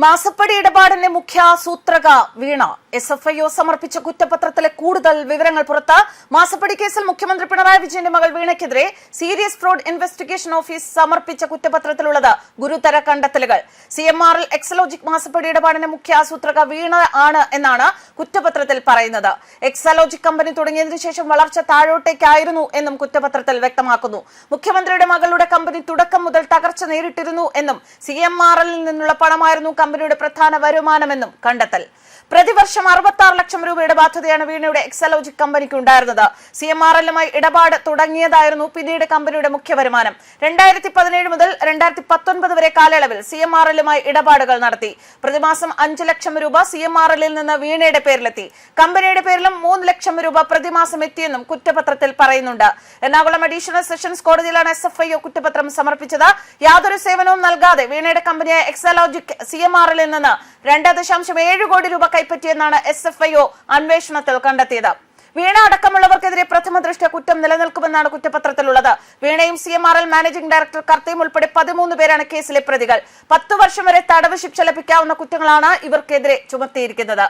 മാസപ്പടി ഇടപാടിന്റെ മുഖ്യ സൂത്രക വീണ SFIO സമർപ്പിച്ച കുറ്റപത്രത്തിലെ കൂടുതൽ വിവരങ്ങൾ പുറത്ത്. മാസപ്പടി കേസിൽ മുഖ്യമന്ത്രി പിണറായി വിജയന്റെ മകൾ വീണയ്ക്കെതിരെ സീരിയസ് ഫ്രോഡ് ഇൻവെസ്റ്റിഗേഷൻ ഓഫീസ് സമർപ്പിച്ച കുറ്റപത്രത്തിലുള്ളത് ഗുരുതര കണ്ടെത്തലുകൾ. CMRL എക്സലോജിക് മാസപ്പടി ഇടപാടിന്റെ മുഖ്യ സൂത്രക വീണ ആണ് എന്നാണ് കുറ്റപത്രത്തിൽ പറയുന്നത്. എക്സലോജിക് കമ്പനി തുടങ്ങിയതിനു ശേഷം വളർച്ച താഴോട്ടേക്കായിരുന്നു എന്നും കുറ്റപത്രത്തിൽ വ്യക്തമാക്കുന്നു. മുഖ്യമന്ത്രിയുടെ മകളുടെ കമ്പനി തുടക്കം മുതൽ തകർച്ച നേരിട്ടിരുന്നു എന്നും CMRLൽ നിന്നുള്ള പണമായിരുന്നു കമ്പനിയുടെ പ്രധാന വരുമാനമെന്നും കണ്ടെത്തൽ. പ്രതിവർഷം 66 ലക്ഷം രൂപയുടെ ബാധ്യതയാണ് വീണയുടെ എക്സലോജിക് കമ്പനിക്ക് ഉണ്ടായിരുന്നത്. CMRLുമായി ഇടപാട് തുടങ്ങിയതായിരുന്നു പിന്നീട് കമ്പനിയുടെ മുഖ്യ വരുമാനം. 2017 മുതൽ 2019 വരെ കാലയളവിൽ CMRLുമായി ഇടപാടുകൾ നടത്തി. പ്രതിമാസം 5 ലക്ഷം രൂപ CMRLിൽ നിന്ന് വീണയുടെ പേരിലെത്തി. കമ്പനിയുടെ പേരിലും 3 ലക്ഷം രൂപ പ്രതിമാസം എത്തിയെന്നും കുറ്റപത്രത്തിൽ പറയുന്നുണ്ട്. എറണാകുളം അഡീഷണൽ സെഷൻസ് കോടതിയിലാണ് SFIO കുറ്റപത്രം സമർപ്പിച്ചത്. യാതൊരു സേവനവും നൽകാതെ വീണയുടെ കമ്പനിയായ എക്സലോജിക് CMRLിൽ നിന്ന് 2.7 കോടി രൂപ കൈപ്പറ്റിയെന്നാണ് SFIO അന്വേഷണത്തിൽ കണ്ടെത്തിയത്. വീണ അടക്കമുള്ളവർക്കെതിരെ പ്രഥമ ദൃഷ്ട്യാ കുറ്റം നിലനിൽക്കുമെന്നാണ് കുറ്റപത്രത്തിലുള്ളത്. വീണയും CMRL മാനേജിംഗ് ഡയറക്ടർ കർത്തയും ഉൾപ്പെടെ 13 പേരാണ് കേസിലെ പ്രതികൾ. 10 വർഷം വരെ തടവ് ശിക്ഷ ലഭിക്കാവുന്ന കുറ്റങ്ങളാണ് ഇവർക്കെതിരെ ചുമത്തിയിരിക്കുന്നത്.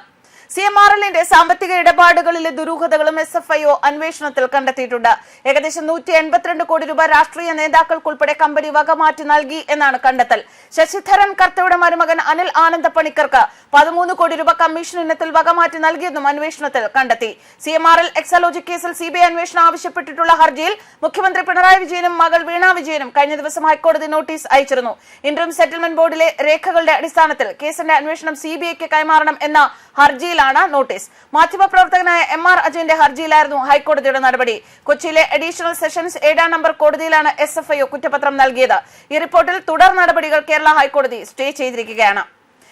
CMRLന്റെ സാമ്പത്തിക ഇടപാടുകളിലെ ദുരൂഹതകളും SFIO അന്വേഷണത്തിൽ കണ്ടെത്തിയിട്ടുണ്ട്. ഏകദേശം 182 കോടി രൂപ രാഷ്ട്രീയ നേതാക്കൾക്കുൾപ്പെടെ കമ്പനി വകമാറ്റി നൽകി എന്നാണ് കണ്ടെത്തൽ. ശശിധരൻ കർത്തയുടെ മരുമകൻ അനിൽ ആനന്ദ പണിക്കർക്ക് 13 കോടി രൂപ കമ്മീഷൻ ഇനത്തിൽ വകമാറ്റി നൽകിയെന്നും അന്വേഷണത്തിൽ കണ്ടെത്തി. CMRL എക്സലോജിക് കേസിൽ CBI അന്വേഷണം ആവശ്യപ്പെട്ടിട്ടുള്ള ഹർജിയിൽ മുഖ്യമന്ത്രി പിണറായി വിജയനും മകൾ വീണ വിജയനും കഴിഞ്ഞ ദിവസം ഹൈക്കോടതി നോട്ടീസ് അയച്ചിരുന്നു. ഇന്ററിം സെറ്റിൽമെന്റ് ബോർഡിലെ രേഖകളുടെ അടിസ്ഥാനത്തിൽ കേസിന്റെ അന്വേഷണം CBIക്ക് കൈമാറണം എന്ന ഹർജിയിലാണ് നോട്ടീസ്. മാധ്യമപ്രവർത്തകനായ MR അജയന്റെ ഹർജിയിലായിരുന്നു ഹൈക്കോടതിയുടെ നടപടി. കൊച്ചിയിലെ അഡീഷണൽ സെഷൻസ് 7ാം നമ്പർ കോടതിയിലാണ് SFIO കുറ്റപത്രം നൽകിയത്. ഈ റിപ്പോർട്ടിൽ തുടർ നടപടികൾ കേരള ഹൈക്കോടതി സ്റ്റേ ചെയ്തിരിക്കുകയാണ്.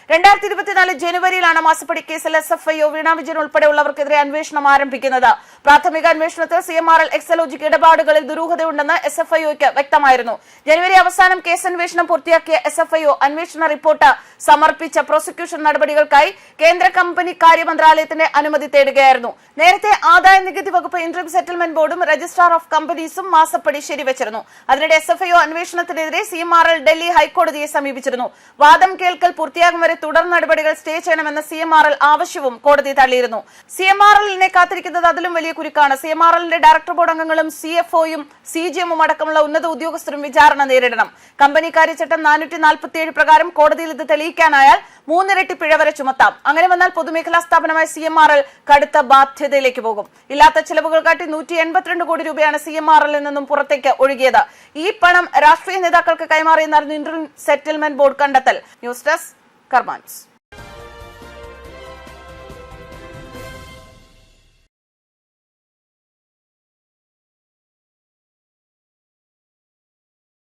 2024 ജനുവരിയിലാണ് മാസപ്പടി കേസിൽ SFIO വീണ വിജയൻ ഉൾപ്പെടെയുള്ളവർക്കെതിരെ അന്വേഷണം ആരംഭിക്കുന്നത്. പ്രാഥമിക അന്വേഷണത്തിൽ CMRL എക്സലോജിക് ഇടപാടുകളിൽ ദുരൂഹതയുണ്ടെന്ന് SFIOയ്ക്ക് വ്യക്തമായിരുന്നു. ജനുവരി അവസാനം കേസ് അന്വേഷണം പൂർത്തിയാക്കിയ SFIO അന്വേഷണ റിപ്പോർട്ട് സമർപ്പിച്ച പ്രോസിക്യൂഷൻ നടപടികൾക്കായി കേന്ദ്ര കമ്പനി കാര്യ മന്ത്രാലയത്തിന്റെ അനുമതി തേടുകയായിരുന്നു. നേരത്തെ ആദായ നികുതി വകുപ്പ് ഇന്ററിം സെറ്റിൽമെന്റ് ബോർഡും രജിസ്ട്രാർ ഓഫ് കമ്പനീസും മാസപ്പടി ശരിവച്ചിരുന്നു. അതിനിടെ SFIO അന്വേഷണത്തിനെതിരെ CMRL ഡൽഹി ഹൈക്കോടതിയെ സമീപിച്ചിരുന്നു. വാദം കേൾക്കൽ പൂർത്തിയാകും വരെ തുടർ നടപടികൾ സ്റ്റേ ചെയ്യണമെന്ന CMRL ആവശ്യവും കോടതി തള്ളിയിരുന്നു. CMRLനെ കാത്തിരിക്കുന്നത് അതിലും വലിയ കുരുക്കാണ്. CMRLന്റെ ഡയറക്ടർ ബോർഡ് അംഗങ്ങളും CFOയും CGMും അടക്കമുള്ള ഉന്നത ഉദ്യോഗസ്ഥരും വിചാരണ നേരിടണം. കമ്പനി കാര്യചട്ടം 447 പ്രകാരം കോടതിയിൽ ഇത് തെളിയിക്കാനായാൽ 3 ഇരട്ടി പിഴ വരെ ചുമത്താം. അങ്ങനെ വന്നാൽ പൊതുമേഖലാ സ്ഥാപനമായ CMRL കടുത്ത ബാധ്യതയിലേക്ക് പോകും. ഇല്ലാത്ത ചെലവുകൾ കാട്ടി 182 കോടി രൂപയാണ് CMRLിൽ നിന്നും പുറത്തേക്ക് ഒഴുകിയത്. ഈ പണം രാഷ്ട്രീയ നേതാക്കൾക്ക് കൈമാറിയെന്നായിരുന്നു ഇന്ററിം സെറ്റിൽമെന്റ് ബോർഡ് കണ്ടെത്തൽ. News desk കർമാൻസ്.